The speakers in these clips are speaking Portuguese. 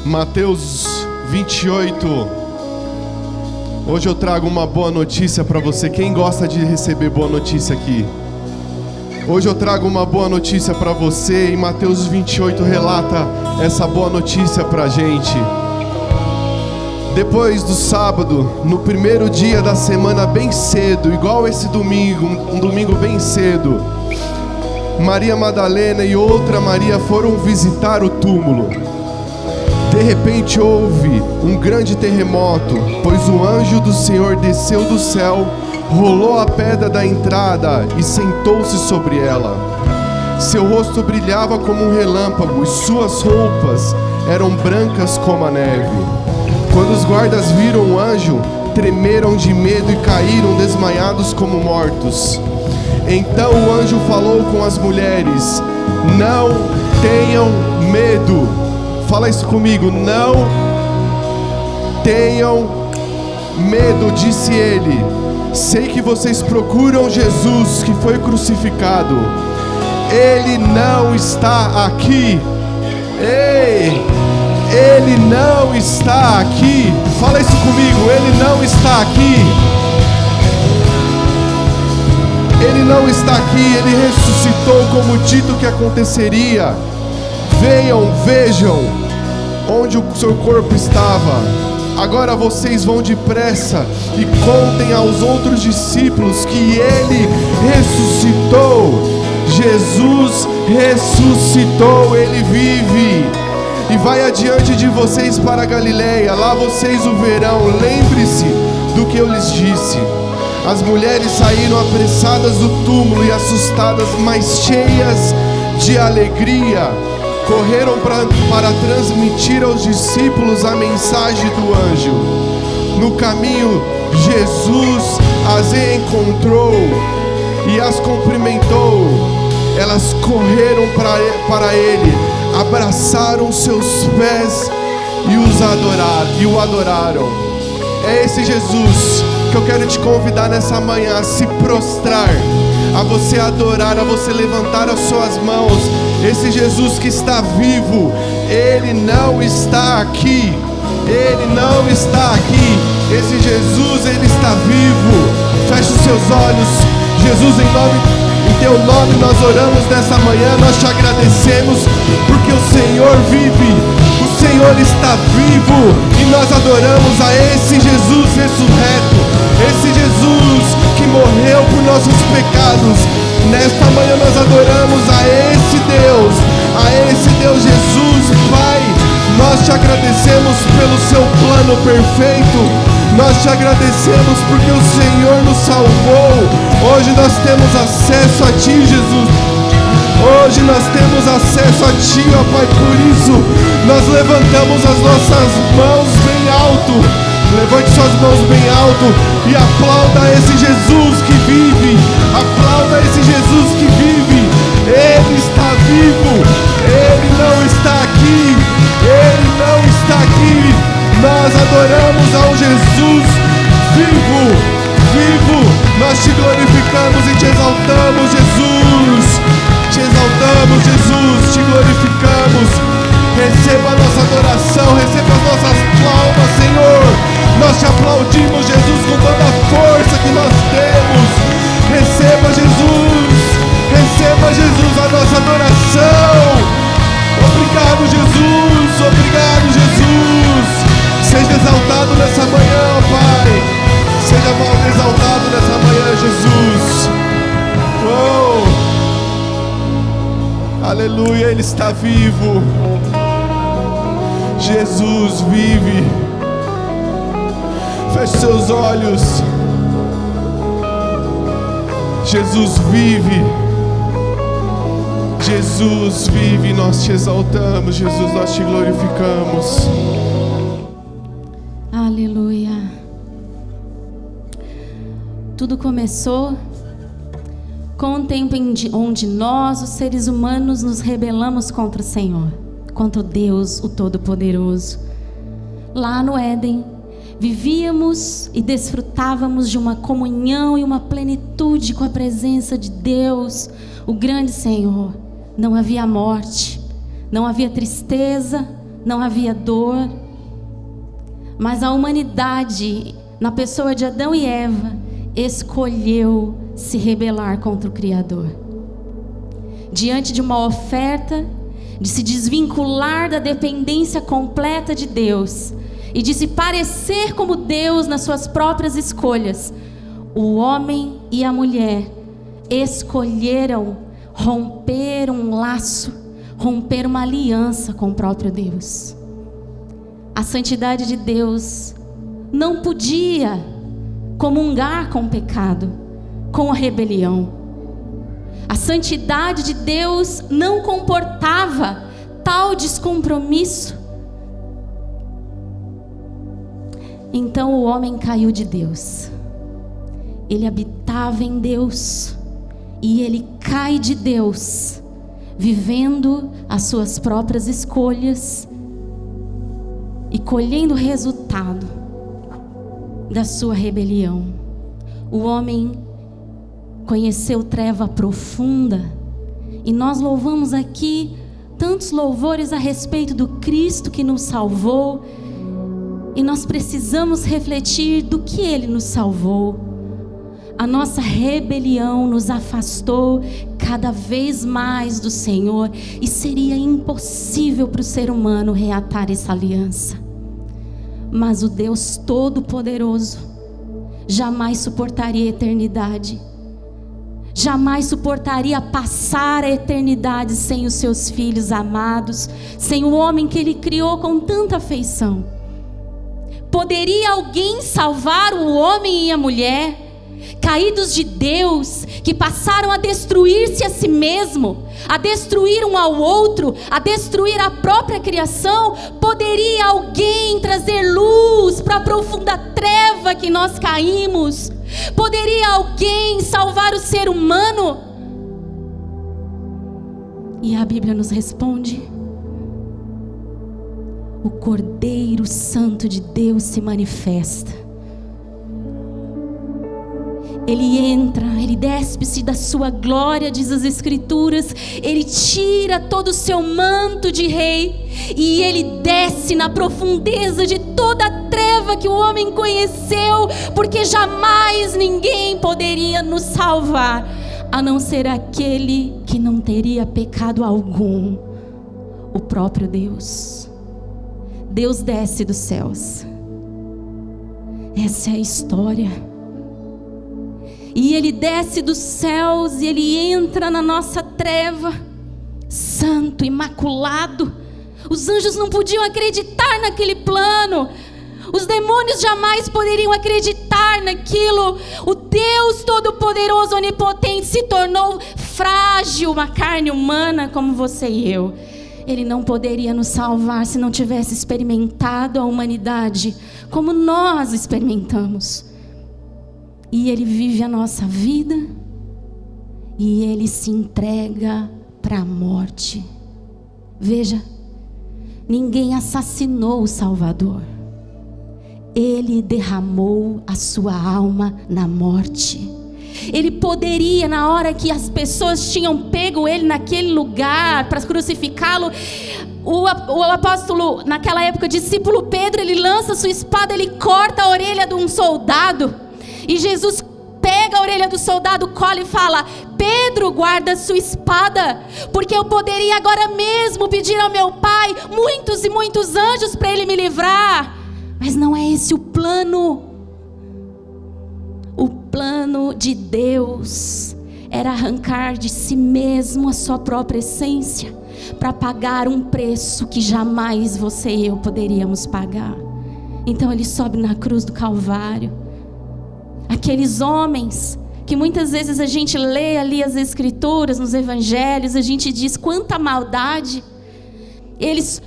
Mateus 28. Hoje eu trago uma boa notícia para você. Quem gosta de receber boa notícia aqui? Hoje eu trago uma boa notícia para você. E Mateus 28 relata essa boa notícia para a gente. Depois do sábado, no primeiro dia da semana, bem cedo, igual esse domingo, um domingo bem cedo, Maria Madalena e outra Maria foram visitar o túmulo. De repente houve um grande terremoto, pois o anjo do Senhor desceu do céu, rolou a pedra da entrada e sentou-se sobre ela. Seu rosto brilhava como um relâmpago e suas roupas eram brancas como a neve. Quando os guardas viram o anjo, tremeram de medo e caíram desmaiados como mortos. Então o anjo falou com as mulheres: não tenham medo. Fala isso comigo: não tenham medo, disse ele. Sei que vocês procuram Jesus que foi crucificado. Ele não está aqui. Ei, ele não está aqui. Fala isso comigo: ele não está aqui. Ele não está aqui, ele ressuscitou como dito que aconteceria. Venham, vejam onde o seu corpo estava. Agora vocês vão depressa e contem aos outros discípulos que ele ressuscitou. Jesus ressuscitou, ele vive. E vai adiante de vocês para a Galileia, lá vocês o verão. Lembre-se do que eu lhes disse. As mulheres saíram apressadas do túmulo e assustadas, mas cheias de alegria, correram para transmitir aos discípulos a mensagem do anjo. No caminho, Jesus as encontrou e as cumprimentou. Elas correram para ele, abraçaram seus pés e o adoraram. É esse Jesus que eu quero te convidar nessa manhã a se prostrar, a você adorar, a você levantar as suas mãos. Esse Jesus que está vivo, ele não está aqui. Ele não está aqui. Esse Jesus, ele está vivo. Feche os seus olhos. Jesus, em teu nome nós oramos nessa manhã. Nós te agradecemos porque o Senhor vive. O Senhor está vivo e nós adoramos a esse Jesus ressurreto. Esse Jesus que morreu por nossos pecados. Nesta manhã nós adoramos a esse Deus Jesus. Pai, nós te agradecemos pelo seu plano perfeito. Nós te agradecemos porque o Senhor nos salvou. Hoje nós temos acesso a ti, Jesus. Hoje nós temos acesso a ti, ó Pai. Por isso nós levantamos as nossas mãos bem alto. Levante suas mãos bem alto e aplauda esse Jesus que vive. Aplauda esse Jesus que vive. Ele está vivo. Ele não está aqui. Ele não está aqui. Nós adoramos ao Jesus vivo. Vivo. Nós te glorificamos e te exaltamos, Jesus. Te exaltamos, Jesus. Te glorificamos. Receba a nossa adoração, receba as nossas palmas, Senhor. Nós te aplaudimos, Jesus, com toda a força que nós temos. Receba, Jesus, a nossa adoração. Obrigado, Jesus. Obrigado, Jesus. Seja exaltado nessa manhã, ó Pai. Seja mal exaltado nessa manhã, Jesus. Oh. Aleluia, Ele está vivo. Jesus vive. Feche seus olhos. Jesus vive. Jesus vive. Nós te exaltamos, Jesus, nós te glorificamos. Aleluia. Tudo começou com um tempo onde nós, os seres humanos, nos rebelamos contra o Senhor, contra o Deus, o Todo-Poderoso. Lá no Éden, vivíamos e desfrutávamos de uma comunhão e uma plenitude com a presença de Deus, o grande Senhor. Não havia morte, não havia tristeza, não havia dor, mas a humanidade, na pessoa de Adão e Eva, escolheu se rebelar contra o Criador. Diante de uma oferta de se desvincular da dependência completa de Deus e de se parecer como Deus nas suas próprias escolhas, o homem e a mulher escolheram romper um laço, romper uma aliança com o próprio Deus. A santidade de Deus não podia comungar com o pecado, com a rebelião. A santidade de Deus não comportava tal descompromisso. Então o homem caiu de Deus. Ele habitava em Deus e ele cai de Deus, vivendo as suas próprias escolhas e colhendo o resultado da sua rebelião. O homem conheceu treva profunda, e nós louvamos aqui tantos louvores a respeito do Cristo que nos salvou, e nós precisamos refletir do que Ele nos salvou. A nossa rebelião nos afastou cada vez mais do Senhor, e seria impossível para o ser humano reatar essa aliança. Mas o Deus Todo-Poderoso jamais suportaria a eternidade, jamais suportaria passar a eternidade sem os seus filhos amados, sem o homem que Ele criou com tanta afeição. Poderia alguém salvar o homem e a mulher, caídos de Deus, que passaram a destruir-se a si mesmo, a destruir um ao outro, a destruir a própria criação? Poderia alguém trazer luz para a profunda treva que nós caímos? Poderia alguém salvar o ser humano? E a Bíblia nos responde: o Cordeiro Santo de Deus se manifesta. Ele entra, Ele despe-se da sua glória, diz as Escrituras. Ele tira todo o seu manto de rei e Ele desce na profundeza de toda a treva que o homem conheceu, porque jamais ninguém poderia nos salvar, a não ser aquele que não teria pecado algum, o próprio Deus. Deus desce dos céus. Essa é a história. E Ele desce dos céus e Ele entra na nossa treva, santo, imaculado. Os anjos não podiam acreditar naquele plano. Os demônios jamais poderiam acreditar naquilo. O Deus Todo-Poderoso, Onipotente, se tornou frágil, uma carne humana como você e eu. Ele não poderia nos salvar se não tivesse experimentado a humanidade como nós experimentamos. E Ele vive a nossa vida e Ele se entrega para a morte. Veja, ninguém assassinou o Salvador. Ele derramou a sua alma na morte. Ele poderia, na hora que as pessoas tinham pego Ele naquele lugar para crucificá-lo, o apóstolo, naquela época, discípulo Pedro, ele lança sua espada, ele corta a orelha de um soldado. E Jesus pega a orelha do soldado, cola e fala: Pedro, guarda sua espada, porque eu poderia agora mesmo pedir ao meu Pai muitos e muitos anjos para Ele me livrar. Mas não é esse o plano. O plano de Deus era arrancar de si mesmo a sua própria essência, para pagar um preço que jamais você e eu poderíamos pagar. Então Ele sobe na cruz do Calvário. Aqueles homens que muitas vezes a gente lê ali as Escrituras, nos Evangelhos, a gente diz quanta maldade. Eles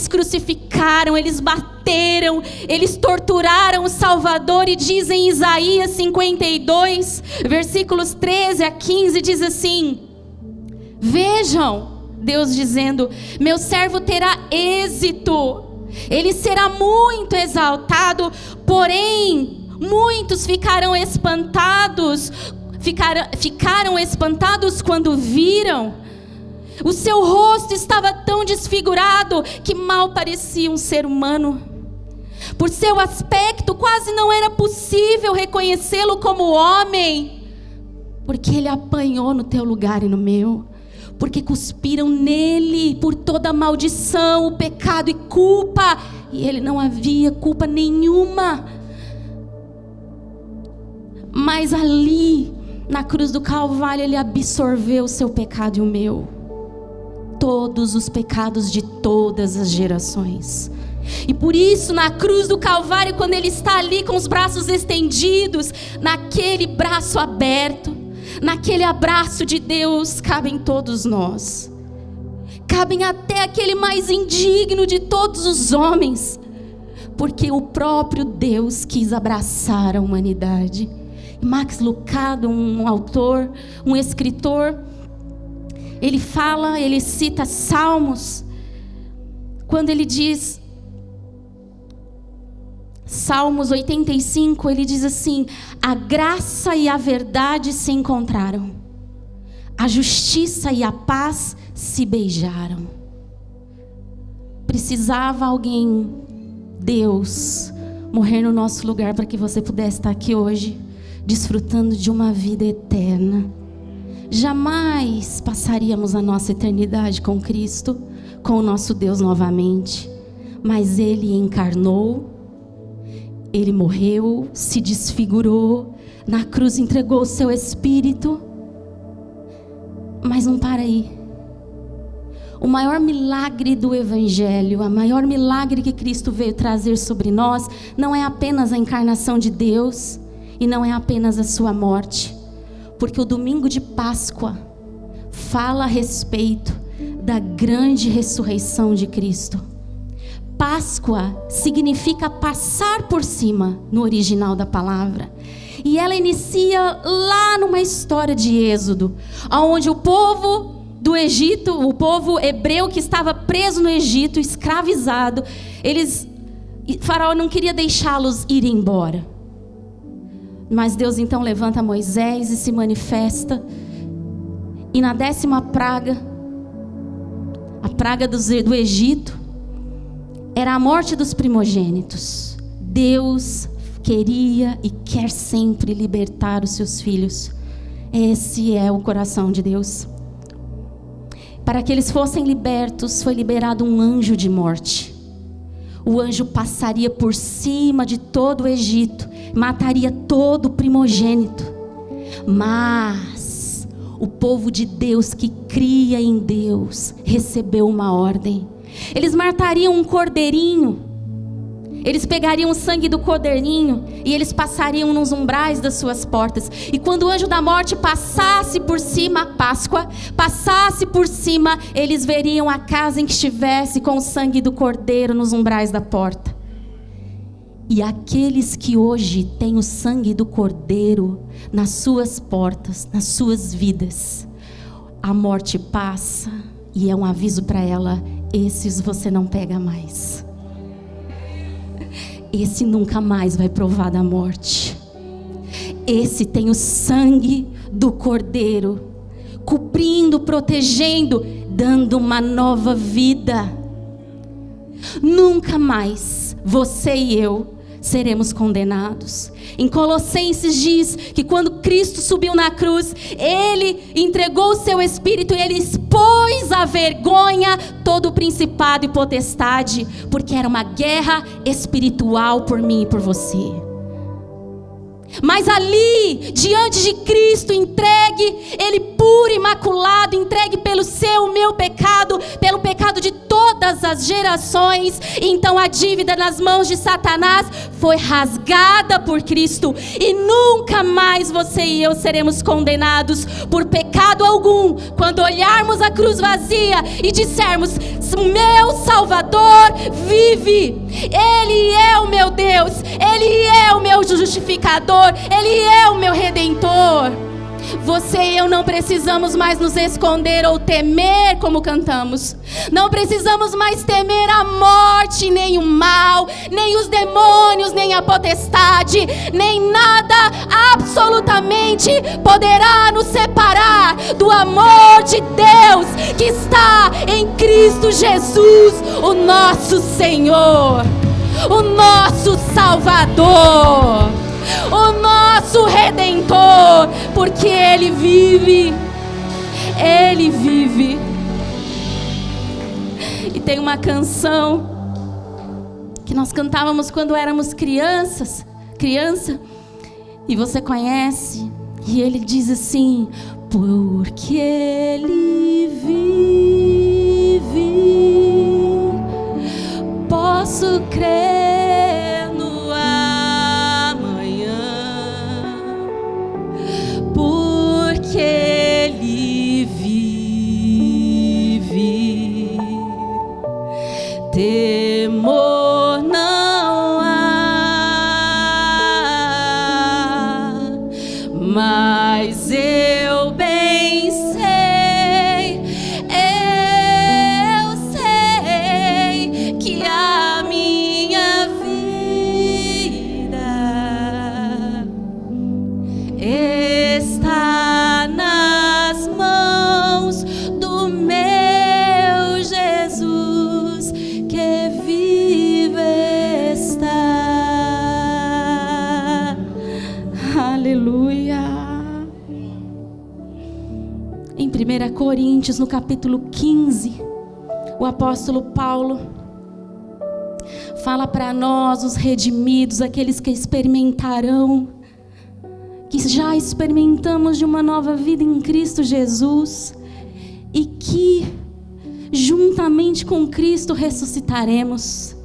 crucificaram, eles bateram, eles torturaram o Salvador. E diz em Isaías 52, versículos 13 a 15, diz assim: vejam, Deus dizendo, meu servo terá êxito, ele será muito exaltado, porém muitos ficaram espantados quando viram. O seu rosto estava tão desfigurado que mal parecia um ser humano. Por seu aspecto, quase não era possível reconhecê-lo como homem, porque ele apanhou no teu lugar e no meu, porque cuspiram nele por toda a maldição, o pecado e culpa, e ele não havia culpa nenhuma. Mas ali, na cruz do Calvário, ele absorveu o seu pecado e o meu, todos os pecados de todas as gerações. E por isso, na cruz do Calvário, quando ele está ali com os braços estendidos, naquele braço aberto, naquele abraço de Deus, cabem todos nós. Cabem até aquele mais indigno de todos os homens, porque o próprio Deus quis abraçar a humanidade. Max Lucado, um autor, um escritor, ele cita Salmos, quando ele diz, Salmos 85, ele diz assim: a graça e a verdade se encontraram, a justiça e a paz se beijaram. Precisava alguém, Deus, morrer no nosso lugar para que você pudesse estar aqui hoje, desfrutando de uma vida eterna. Jamais passaríamos a nossa eternidade com Cristo, com o nosso Deus novamente, mas Ele encarnou, Ele morreu, se desfigurou, na cruz entregou o seu Espírito. Mas não para aí. O maior milagre do Evangelho, o maior milagre que Cristo veio trazer sobre nós, não é apenas a encarnação de Deus, e não é apenas a sua morte, porque o domingo de Páscoa fala a respeito da grande ressurreição de Cristo. Páscoa significa passar por cima, no original da palavra. E ela inicia lá numa história de Êxodo, onde o povo do Egito, o povo hebreu que estava preso no Egito, escravizado, Faraó não queria deixá-los ir embora. Mas Deus então levanta Moisés e se manifesta. E na 10ª praga, a praga do Egito, era a morte dos primogênitos. Deus queria e quer sempre libertar os seus filhos. Esse é o coração de Deus. Para que eles fossem libertos, foi liberado um anjo de morte. O anjo passaria por cima de todo o Egito, mataria todo o primogênito. Mas o povo de Deus que cria em Deus recebeu uma ordem. Eles matariam um cordeirinho. Eles pegariam o sangue do cordeirinho e eles passariam nos umbrais das suas portas. E quando o anjo da morte passasse por cima, a Páscoa, passasse por cima, eles veriam a casa em que estivesse com o sangue do cordeiro nos umbrais da porta. E aqueles que hoje têm o sangue do cordeiro nas suas portas, nas suas vidas, a morte passa e é um aviso para ela: esses você não pega mais. Esse nunca mais vai provar da morte. Esse tem o sangue do Cordeiro, cobrindo, protegendo, dando uma nova vida. Nunca mais você e eu seremos condenados. Em Colossenses diz que quando Cristo subiu na cruz, Ele entregou o seu Espírito e Ele expôs à vergonha todo o principado e potestade, porque era uma guerra espiritual por mim e por você. Mas ali, diante de Cristo, entregue, Ele puro, imaculado, entregue pelo seu, meu pecado, pelo pecado de todas as gerações. Então a dívida nas mãos de Satanás foi rasgada por Cristo, e nunca mais você e eu seremos condenados por pecado algum, quando olharmos a cruz vazia e dissermos: meu Salvador vive, Ele é o meu Deus, Ele é o meu justificador, Ele é o meu Redentor. Você e eu não precisamos mais nos esconder ou temer como cantamos. Não precisamos mais temer a morte, nem o mal, nem os demônios, nem a potestade, nem nada absolutamente poderá nos separar do amor de Deus que está em Cristo Jesus, o nosso Senhor, o nosso Salvador, o nosso Redentor, porque Ele vive. Ele vive. E tem uma canção que nós cantávamos quando éramos criança, e você conhece, e ele diz assim: porque Ele vive, posso crer no amanhã, porque Ele vive, temor não há, mas eu bem sei que a minha vida está nas mãos do meu Jesus, que vive está. Aleluia. Em 1 Coríntios, no capítulo 15, o apóstolo Paulo fala para nós, os redimidos, aqueles que experimentarão, que já experimentamos de uma nova vida em Cristo Jesus, e que juntamente com Cristo ressuscitaremos.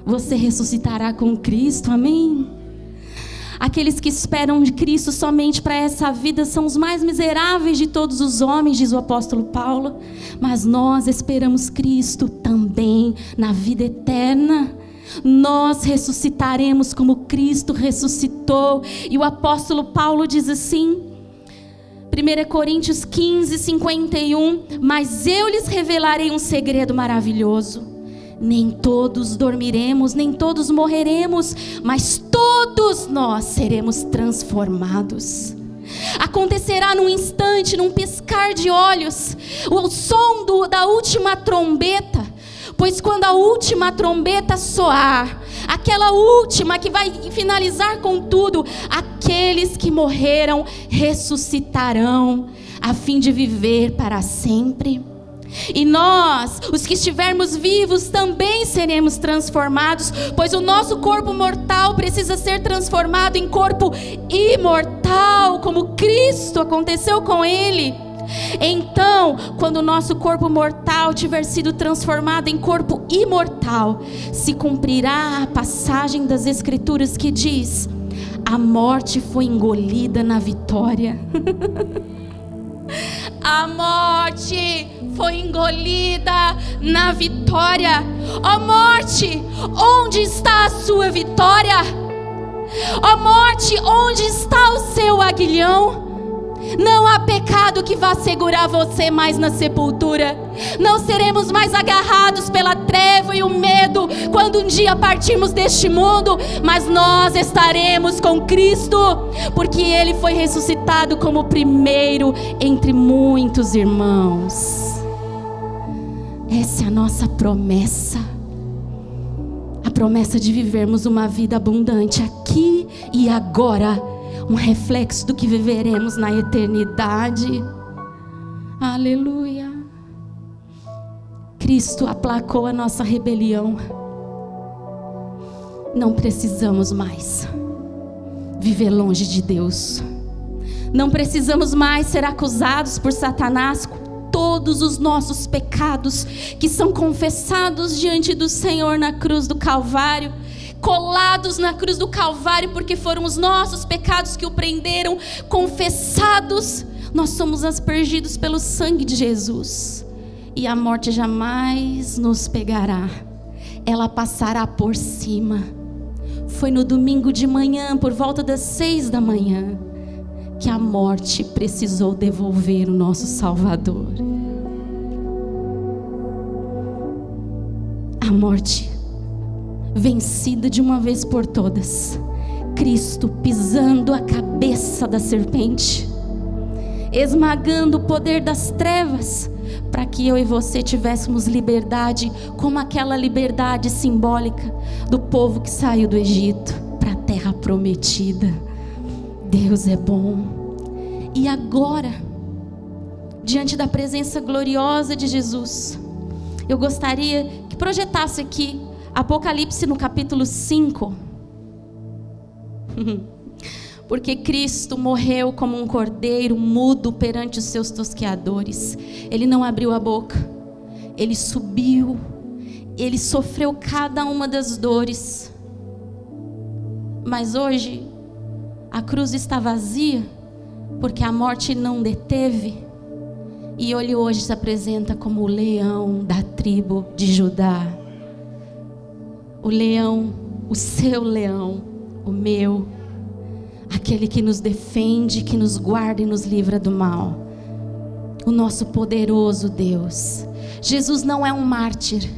Você ressuscitará com Cristo, amém? Aqueles que esperam de Cristo somente para essa vida são os mais miseráveis de todos os homens, diz o apóstolo Paulo. Mas nós esperamos Cristo também na vida eterna. Nós ressuscitaremos como Cristo ressuscitou. E o apóstolo Paulo diz assim, 1 Coríntios 15, 51, mas eu lhes revelarei um segredo maravilhoso. Nem todos dormiremos, nem todos morreremos, mas todos nós seremos transformados. Acontecerá num instante, num piscar de olhos, o som da última trombeta. Pois quando a última trombeta soar, aquela última que vai finalizar com tudo, aqueles que morreram ressuscitarão, a fim de viver para sempre. E nós, os que estivermos vivos, também seremos transformados, pois o nosso corpo mortal precisa ser transformado em corpo imortal, como Cristo aconteceu com Ele. Então, quando o nosso corpo mortal tiver sido transformado em corpo imortal, se cumprirá a passagem das Escrituras que diz: a morte foi engolida na vitória. A morte foi engolida na vitória. Ó morte, onde está a sua vitória? Ó morte, onde está o seu aguilhão? Não há pecado que vá segurar você mais na sepultura. Não seremos mais agarrados pela treva e o medo quando um dia partirmos deste mundo, mas nós estaremos com Cristo, porque Ele foi ressuscitado como o primeiro entre muitos irmãos. Essa é a nossa promessa. A promessa de vivermos uma vida abundante aqui e agora, um reflexo do que viveremos na eternidade. Aleluia. Cristo aplacou a nossa rebelião. Não precisamos mais viver longe de Deus. Não precisamos mais ser acusados por Satanás. Todos os nossos pecados que são confessados diante do Senhor na cruz do Calvário, colados na cruz do Calvário, porque foram os nossos pecados que o prenderam, confessados, nós somos aspergidos pelo sangue de Jesus, e a morte jamais nos pegará, ela passará por cima. Foi no domingo de manhã, por volta das 6 da manhã, que a morte precisou devolver o nosso Salvador. A morte vencida de uma vez por todas. Cristo pisando a cabeça da serpente, esmagando o poder das trevas, para que eu e você tivéssemos liberdade, como aquela liberdade simbólica do povo que saiu do Egito para a terra prometida. Deus é bom. E agora, diante da presença gloriosa de Jesus, eu gostaria que projetasse aqui Apocalipse no capítulo 5. Porque Cristo morreu como um cordeiro mudo perante os seus tosqueadores. Ele não abriu a boca, ele subiu, ele sofreu cada uma das dores. Mas hoje a cruz está vazia, porque a morte não deteve. E ele hoje se apresenta como o leão da tribo de Judá. O leão, o seu leão, o meu, aquele que nos defende, que nos guarda e nos livra do mal. O nosso poderoso Deus. Jesus não é um mártir.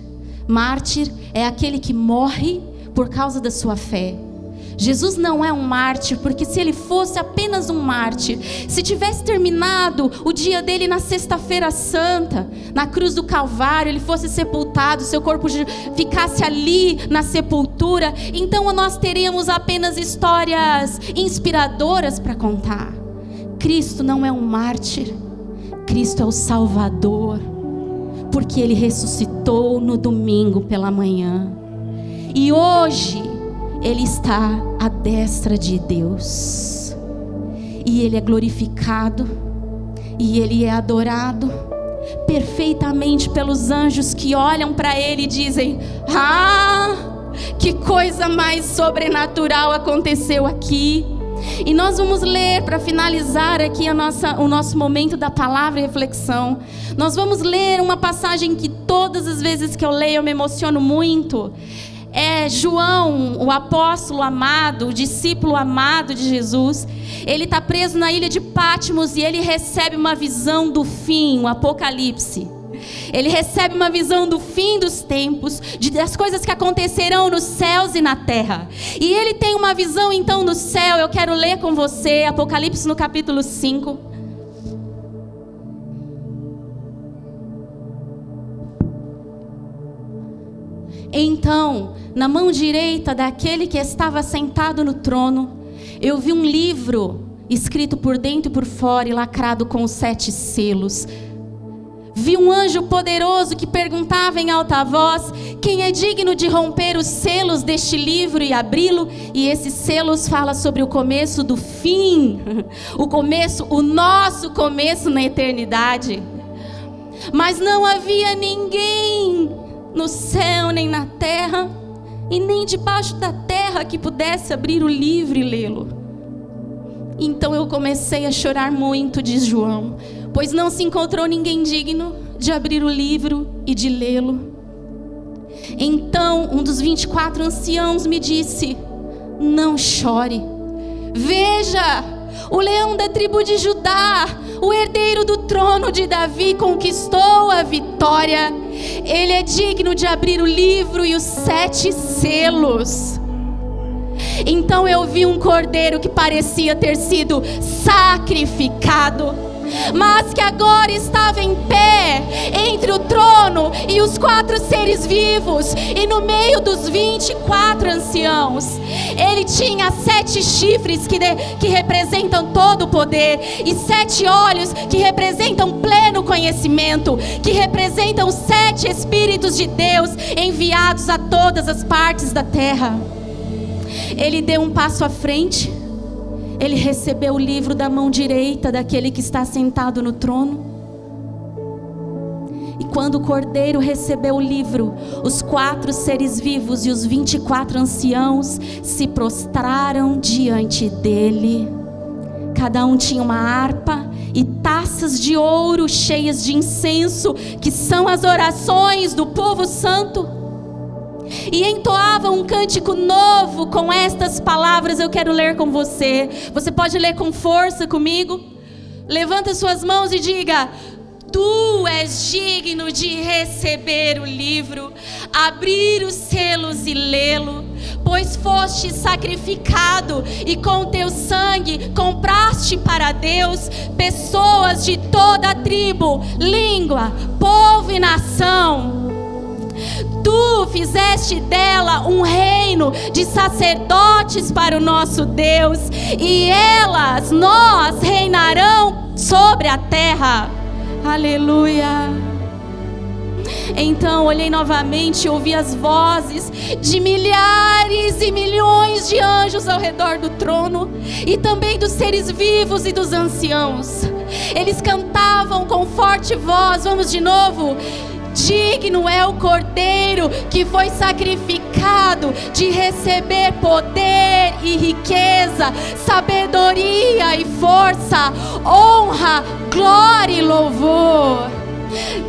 Mártir é aquele que morre por causa da sua fé. Jesus não é um mártir, porque se ele fosse apenas um mártir, se tivesse terminado o dia dele na sexta-feira santa, na cruz do Calvário, ele fosse sepultado, seu corpo ficasse ali na sepultura, então nós teríamos apenas histórias inspiradoras para contar. Cristo não é um mártir, Cristo é o Salvador, porque ele ressuscitou no domingo pela manhã, e hoje ele está à destra de Deus, e ele é glorificado, e ele é adorado perfeitamente pelos anjos que olham para ele e dizem: ah, que coisa mais sobrenatural aconteceu aqui. E nós vamos ler, para finalizar aqui o nosso momento da palavra e reflexão, nós vamos ler uma passagem que todas as vezes que eu leio eu me emociono muito. É João, o apóstolo amado, o discípulo amado de Jesus. Ele está preso na ilha de Patmos e ele recebe uma visão do fim, o Apocalipse. Ele recebe uma visão do fim dos tempos, das coisas que acontecerão nos céus e na terra. E ele tem uma visão então no céu. Eu quero ler com você Apocalipse no capítulo 5. Então, na mão direita daquele que estava sentado no trono, eu vi um livro escrito por dentro e por fora e lacrado com os 7 selos. Vi um anjo poderoso que perguntava em alta voz: quem é digno de romper os selos deste livro e abri-lo? E esses selos falam sobre o começo do fim, o nosso começo na eternidade. Mas não havia ninguém no céu, nem na terra, e nem debaixo da terra que pudesse abrir o livro e lê-lo. Então eu comecei a chorar muito, diz João, pois não se encontrou ninguém digno de abrir o livro e de lê-lo. Então um dos 24 anciãos me disse: não chore, veja, o leão da tribo de Judá, o herdeiro do trono de Davi, conquistou a vitória. Ele é digno de abrir o livro e os 7 selos. Então eu vi um cordeiro que parecia ter sido sacrificado, mas que agora estava em pé entre o trono e os 4 seres vivos, e no meio dos 24 anciãos. Ele tinha 7 chifres que representam todo o poder, e 7 olhos que representam pleno conhecimento, que representam os 7 Espíritos de Deus enviados a todas as partes da terra. Ele deu um passo à frente. Ele recebeu o livro da mão direita daquele que está sentado no trono. E quando o cordeiro recebeu o livro, os 4 seres vivos e os 24 anciãos se prostraram diante dele. Cada um tinha uma harpa e taças de ouro cheias de incenso, que são as orações do povo santo. e entoavam um cântico novo com estas palavras. Eu quero ler com você. Você pode ler com força comigo? Levanta suas mãos e diga: Tu és digno de receber o livro, abrir os selos e lê-lo, pois foste sacrificado e com teu sangue compraste para Deus pessoas de toda a tribo, língua, povo e nação. Tu fizeste dela um reino de sacerdotes para o nosso Deus, e nós reinarão sobre a terra. Aleluia. Então olhei novamente e ouvi as vozes de milhares e milhões de anjos ao redor do trono, e também dos seres vivos e dos anciãos. Eles cantavam com forte voz. Vamos de novo. Digno é o Cordeiro que foi sacrificado de receber poder e riqueza, sabedoria e força, honra, glória e louvor.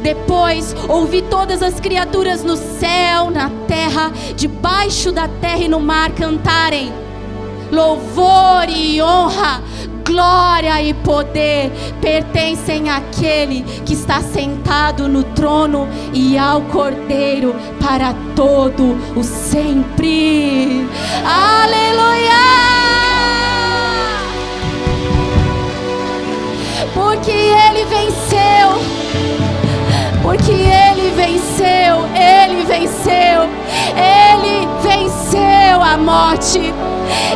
Depois ouvi todas as criaturas no céu, na terra, debaixo da terra e no mar cantarem: louvor e honra, glória e poder pertencem àquele que está sentado no trono e ao Cordeiro para todo o sempre. Aleluia! Porque Ele venceu. Porque Ele venceu. Ele venceu. Ele venceu a morte.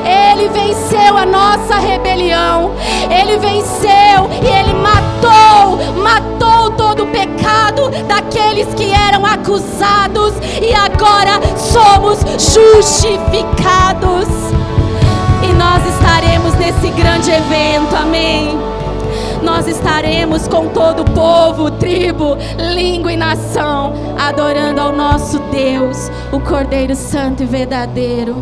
Ele venceu a nossa rebelião. Ele venceu e Ele matou todo o pecado daqueles que eram acusados, e agora somos justificados. E nós estaremos nesse grande evento, amém? Nós estaremos com todo o povo, tribo, língua e nação, adorando ao nosso Deus, o Cordeiro Santo e verdadeiro.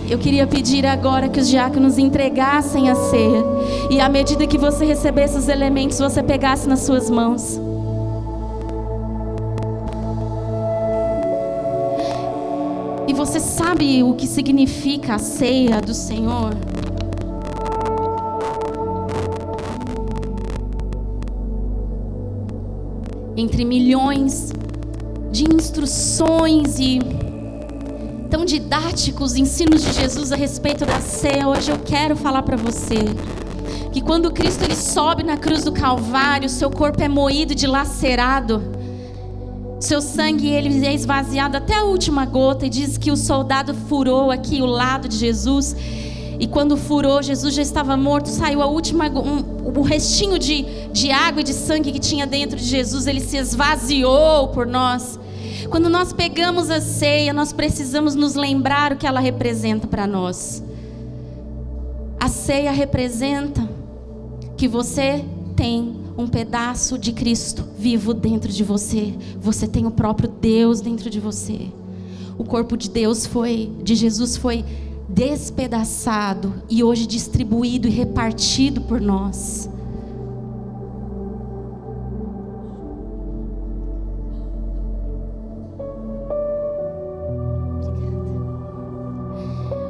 Eu queria pedir agora que os diáconos entregassem a ceia, e à medida que você recebesse os elementos, você pegasse nas suas mãos. E você sabe o que significa a ceia do Senhor? Entre milhões de instruções e tão didáticos ensinos de Jesus a respeito da ceia, hoje eu quero falar para você que quando Cristo ele sobe na cruz do Calvário, seu corpo é moído, dilacerado, seu sangue ele é esvaziado até a última gota, e diz que o soldado furou aqui o lado de Jesus, e quando furou, Jesus já estava morto, saiu o restinho de água e de sangue que tinha dentro de Jesus, ele se esvaziou por nós. Quando nós pegamos a ceia, nós precisamos nos lembrar o que ela representa para nós. A ceia representa que você tem um pedaço de Cristo vivo dentro de você. Você tem o próprio Deus dentro de você. O corpo de Jesus foi despedaçado e hoje distribuído e repartido por nós.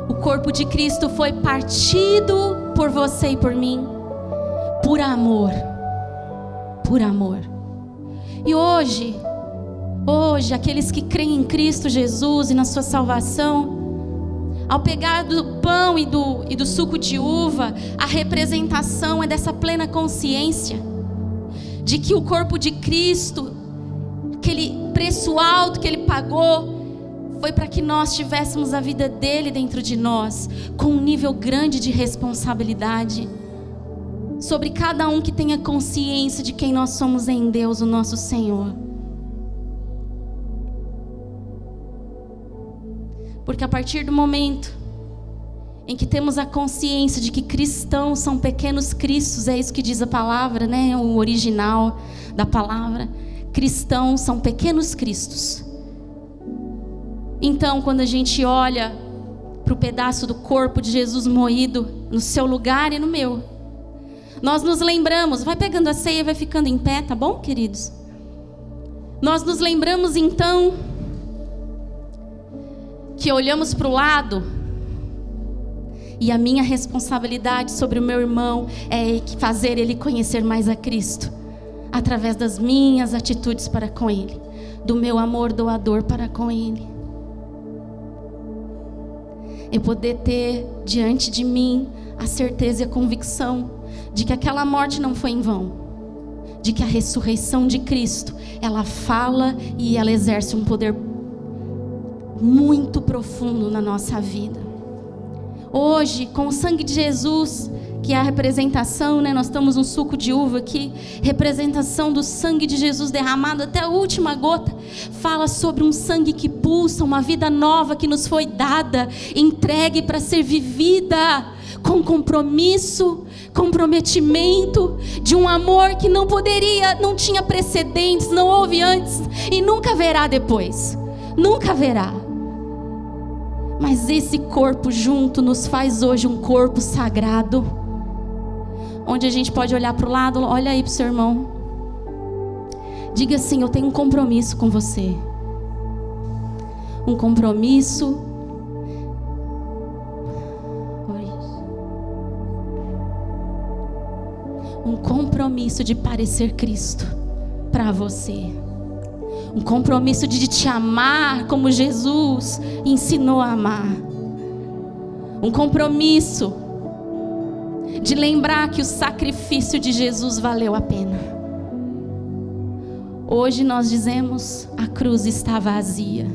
O corpo de Cristo foi partido por você e por mim, por amor, por amor. E hoje, aqueles que creem em Cristo Jesus e na sua salvação, ao pegar do pão e do suco de uva, a representação é dessa plena consciência de que o corpo de Cristo, aquele preço alto que Ele pagou, foi para que nós tivéssemos a vida dele dentro de nós, com um nível grande de responsabilidade sobre cada um que tenha consciência de quem nós somos em Deus, o nosso Senhor. Porque a partir do momento em que temos a consciência de que cristãos são pequenos cristos, é isso que diz a palavra, né? O original da palavra, cristãos são pequenos cristos. Então, quando a gente olha para o pedaço do corpo de Jesus moído no seu lugar e no meu, nós nos lembramos, vai pegando a ceia e vai ficando em pé, tá bom, queridos? Nós nos lembramos então porque olhamos para o lado e a minha responsabilidade sobre o meu irmão é fazer ele conhecer mais a Cristo, através das minhas atitudes para com ele, do meu amor doador para com ele. Eu poder ter diante de mim a certeza e a convicção de que aquela morte não foi em vão, de que a ressurreição de Cristo, ela fala e ela exerce um poder muito profundo na nossa vida. Hoje, com o sangue de Jesus, que é a representação, né? Nós estamos um suco de uva aqui, representação do sangue de Jesus derramado até a última gota, fala sobre um sangue que pulsa, uma vida nova que nos foi dada, entregue para ser vivida, com compromisso, comprometimento, de um amor que não tinha precedentes, não houve antes e nunca haverá depois, nunca haverá. Mas esse corpo junto nos faz hoje um corpo sagrado, onde a gente pode olhar para o lado. Olha aí para o seu irmão, diga assim: eu tenho um compromisso com você, um compromisso, de parecer Cristo para você, um compromisso de te amar como Jesus ensinou a amar, um compromisso de lembrar que o sacrifício de Jesus valeu a pena. Hoje nós dizemos: a cruz está vazia,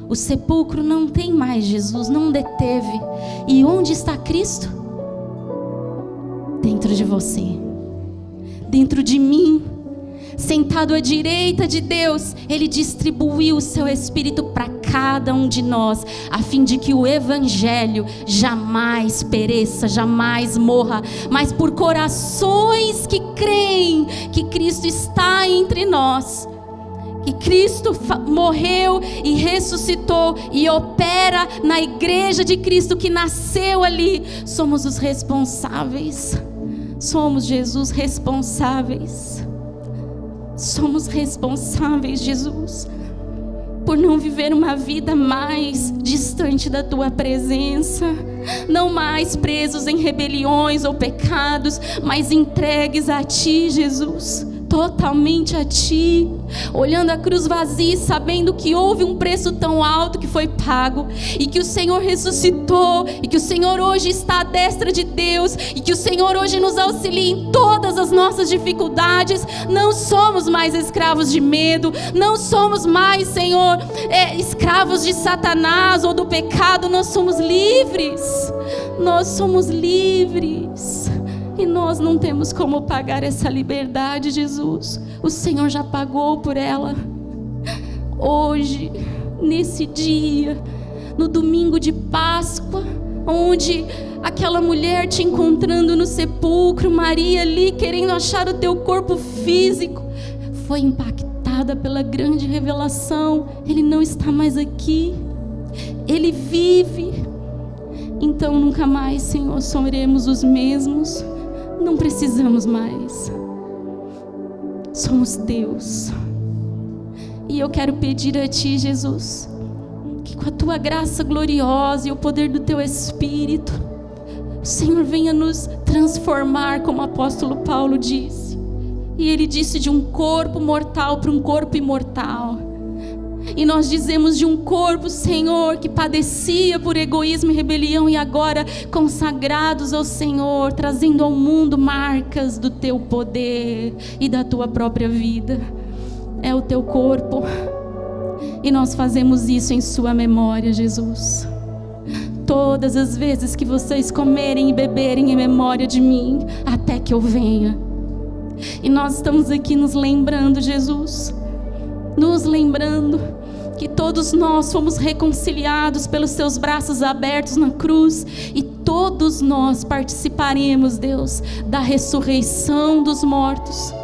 o sepulcro não tem mais Jesus, não deteve. E onde está Cristo? Dentro de você, dentro de mim, sentado à direita de Deus. Ele distribuiu o seu Espírito para cada um de nós, a fim de que o Evangelho jamais pereça, jamais morra, mas por corações que creem que Cristo está entre nós, que Cristo morreu e ressuscitou e opera na igreja de Cristo que nasceu ali. Somos os responsáveis, somos, Jesus, responsáveis. Somos responsáveis, Jesus, por não viver uma vida mais distante da Tua presença, não mais presos em rebeliões ou pecados, mas entregues a Ti, Jesus, totalmente a Ti, olhando a cruz vazia, sabendo que houve um preço tão alto que foi pago, e que o Senhor ressuscitou, e que o Senhor hoje está à destra de Deus, e que o Senhor hoje nos auxilia em todas as nossas dificuldades. Não somos mais escravos de medo, não somos mais, Senhor, escravos de Satanás ou do pecado. Nós somos livres, nós somos livres. E nós não temos como pagar essa liberdade, Jesus. O Senhor já pagou por ela. Hoje, nesse dia, no domingo de Páscoa, onde aquela mulher te encontrando no sepulcro, Maria ali querendo achar o teu corpo físico, foi impactada pela grande revelação: Ele não está mais aqui, Ele vive. Então nunca mais, Senhor, seremos os mesmos. Não precisamos mais. Somos Deus. E eu quero pedir a Ti, Jesus, que com a Tua graça gloriosa e o poder do Teu Espírito, o Senhor venha nos transformar, como o apóstolo Paulo disse. E ele disse: de um corpo mortal para um corpo imortal. E nós dizemos: de um corpo, Senhor, que padecia por egoísmo e rebelião, e agora consagrados ao Senhor, trazendo ao mundo marcas do Teu poder e da Tua própria vida. É o Teu corpo, e nós fazemos isso em Sua memória, Jesus. Todas as vezes que vocês comerem e beberem em memória de mim, até que eu venha. E nós estamos aqui nos lembrando, Jesus, nos lembrando que todos nós fomos reconciliados pelos Seus braços abertos na cruz, e todos nós participaremos, Deus, da ressurreição dos mortos,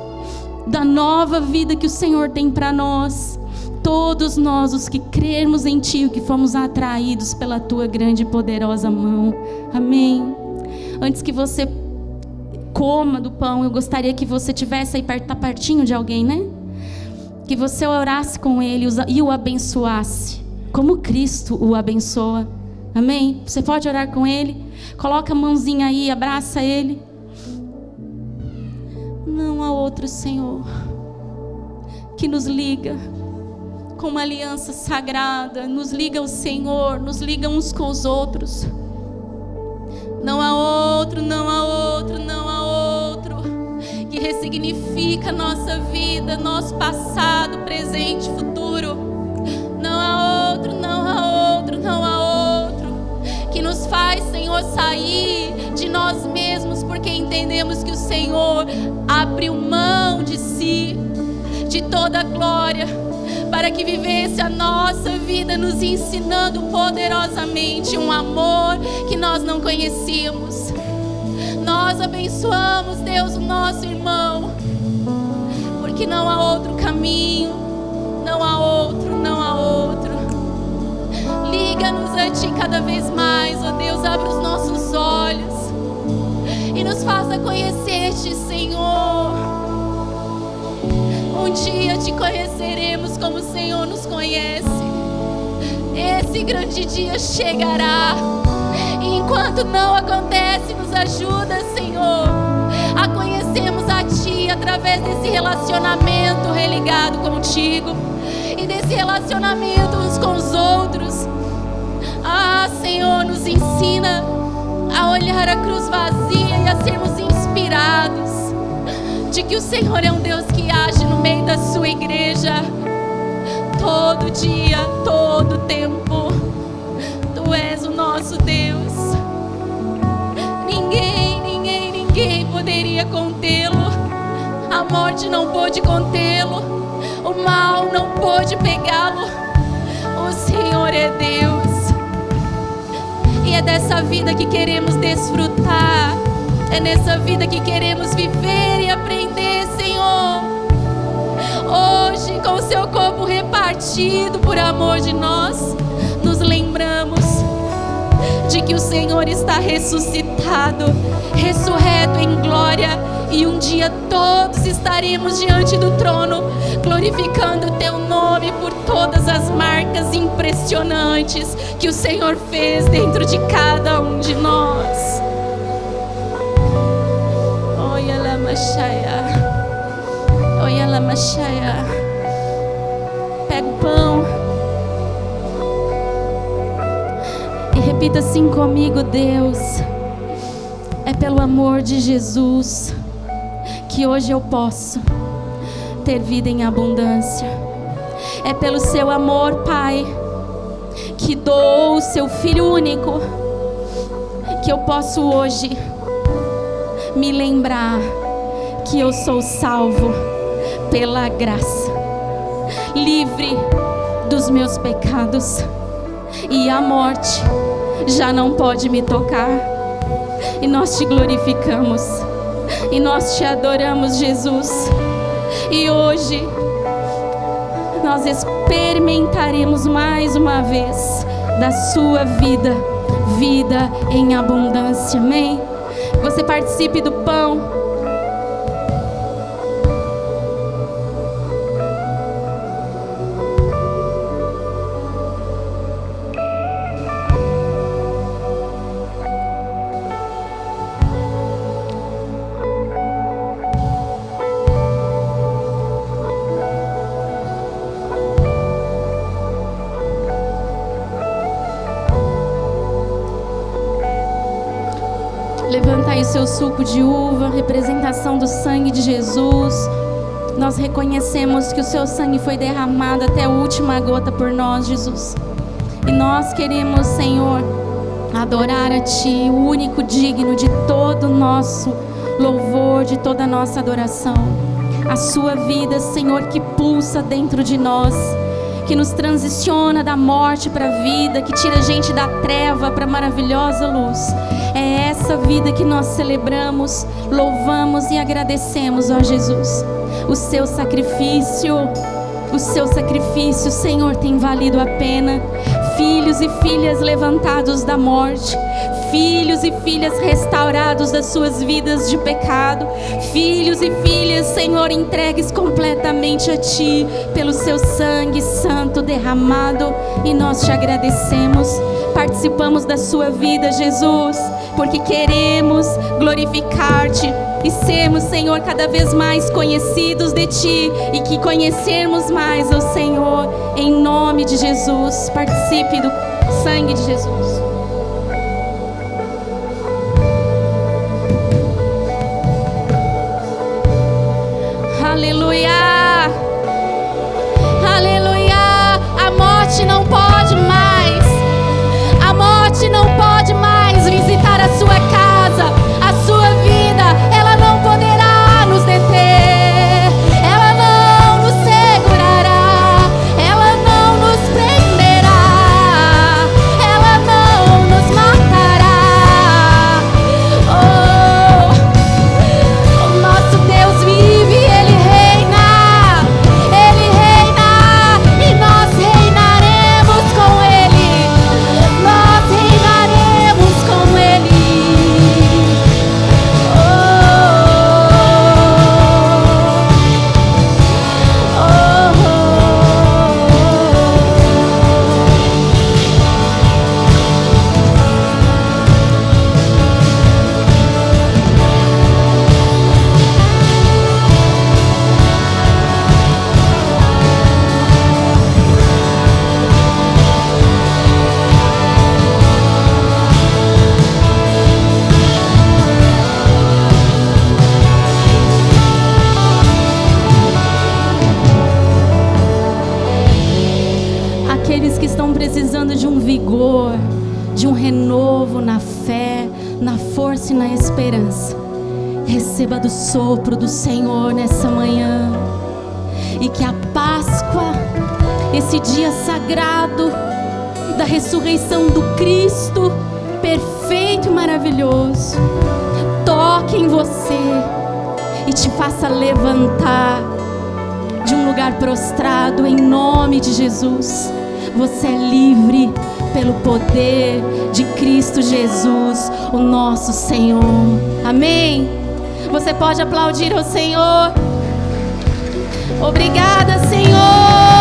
da nova vida que o Senhor tem para nós. Todos nós, os que crermos em Ti, o que fomos atraídos pela Tua grande e poderosa mão. Amém. Antes que você coma do pão, eu gostaria que você tivesse aí pertinho de alguém, né? Que você orasse com ele e o abençoasse. como Cristo o abençoa. Amém? Você pode orar com Ele? Coloca a mãozinha aí, abraça Ele. Não há outro Senhor que nos liga com uma aliança sagrada, nos liga ao Senhor, nos liga uns com os outros. Não há outro, não há outro, não há outro que ressignifica a nossa vida, nosso passado, presente, futuro. Não há outro, não há outro, não há outro que nos faz, Senhor, sair de nós mesmos, porque entendemos que o Senhor abriu mão de si, de toda a glória, para que vivesse a nossa vida, nos ensinando poderosamente um amor que nós não conhecíamos. Nós abençoamos, Deus, o nosso irmão, porque não há outro caminho, não há outro, não há outro. Liga-nos a Ti cada vez mais, ó Deus, abre os nossos olhos e nos faça conhecer-te, Senhor. Um dia Te conheceremos como o Senhor nos conhece. Esse grande dia chegará. E enquanto não acontece, nos ajuda, Senhor, a conhecermos a Ti através desse relacionamento religado contigo e desse relacionamento uns com os outros. Ah, Senhor, nos ensina a olhar a cruz vazia e a sermos inspirados de que o Senhor é um Deus que age no meio da sua igreja todo dia, todo tempo. Tu és o nosso Deus. Ninguém poderia contê-lo. A morte não pôde contê-lo. O mal não pôde pegá-lo. O Senhor é Deus. E é dessa vida que queremos desfrutar. É nessa vida que queremos viver e aprender, Senhor. Hoje, com o Seu corpo repartido por amor de nós, nos lembramos de que o Senhor está ressuscitado, ressurreto em glória, e um dia todos estaremos diante do trono, glorificando o Teu nome por todas as marcas impressionantes que o Senhor fez dentro de cada um de nós. Olha Machaya. Pega o pão e repita assim comigo: Deus, é pelo amor de Jesus que hoje eu posso ter vida em abundância. É pelo Seu amor, Pai, que doou o Seu Filho único, que eu posso hoje me lembrar que eu sou salvo pela graça, livre dos meus pecados, e a morte já não pode me tocar. E nós Te glorificamos e nós Te adoramos, Jesus. E hoje nós experimentaremos mais uma vez da Sua vida, vida em abundância. Amém? Você participe do pão. Levanta aí o seu suco de uva, representação do sangue de Jesus. Nós reconhecemos que o Seu sangue foi derramado até a última gota por nós, Jesus. E nós queremos, Senhor, adorar a Ti, o único digno de todo o nosso louvor, de toda a nossa adoração. A Sua vida, Senhor, que pulsa dentro de nós, que nos transiciona da morte para a vida, que tira a gente da treva para a maravilhosa luz. É essa vida que nós celebramos, louvamos e agradecemos, ó Jesus. O Seu sacrifício, Senhor, tem valido a pena. Filhos e filhas levantados da morte, filhos e filhas restaurados das suas vidas de pecado, filhos e filhas, Senhor, entregues completamente a Ti, pelo Seu sangue santo derramado, e nós te agradecemos. Participamos da sua vida, Jesus, porque queremos glorificar-te e sermos, Senhor, cada vez mais conhecidos de Ti, e que conhecermos mais ao Senhor, em nome de Jesus. Participe do sangue de Jesus. Aleluia, aleluia. A morte não pode mais, a morte não pode mais visitar a sua casa, a sua vida. Ela não poderá nos deter, ela não nos segurará, ela não nos prenderá, ela não nos matará. Oh, o nosso Deus vive, Ele reina, e nós reinaremos com Ele, nós reinaremos com Ele. Aqueles que estão precisando de um vigor, de um renovo na fé, na força e na esperança, receba do sopro do Senhor nessa manhã, e que a Páscoa, esse dia sagrado da ressurreição do Cristo perfeito e maravilhoso, toque em você e te faça levantar de um lugar prostrado, em nome de Jesus. Você é livre pelo poder de Cristo Jesus, o nosso Senhor. Amém? Você pode aplaudir ao Senhor. Obrigada, Senhor.